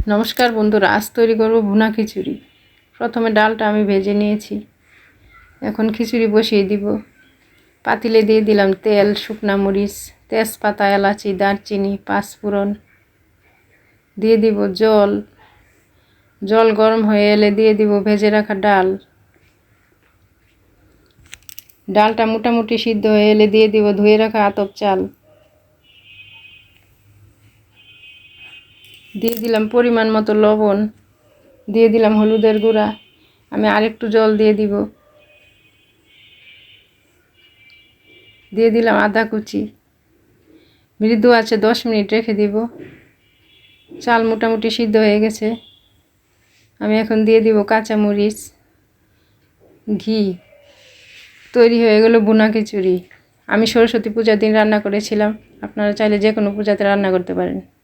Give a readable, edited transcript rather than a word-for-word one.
নমস্কার বন্ধুরা, আজ তৈরি করব ভুনা খিচুড়ি। প্রথমে ডালটা আমি ভেজে নিয়েছি। এখন খিচুড়ি বসিয়ে দিব। পাতিলে দিয়ে দিলাম তেল, শুকনা মরিচ, তেজপাতা, এলাচি, দারচিনি, পাঁচফোড়ন। দিয়ে দিব জল। জল গরম হয়ে এলে দিয়ে দিব ভেজে রাখা ডাল। ডালটা মোটামুটি সিদ্ধ হয়ে এলে দিয়ে দিব ধুয়ে রাখা আতপ চাল। দিয়ে দিলাম পরিমাণ মতো লবণ। দিয়ে দিলাম হলুদের গুঁড়া। আমি আরেকটু জল দিয়ে দিব। দিয়ে দিলাম আদা কুচি। মৃদু আছে 10 মিনিট রেখে দিব। চাল মোটামুটি সিদ্ধ হয়ে গেছে। আমি এখন দিয়ে দিব কাঁচামরিচ, ঘি। তৈরি হয়ে গেল ভুনা খিচুড়ি। আমি সরস্বতী পূজার দিন রান্না করেছিলাম। আপনারা চাইলে যে কোনো পূজাতে রান্না করতে পারেন।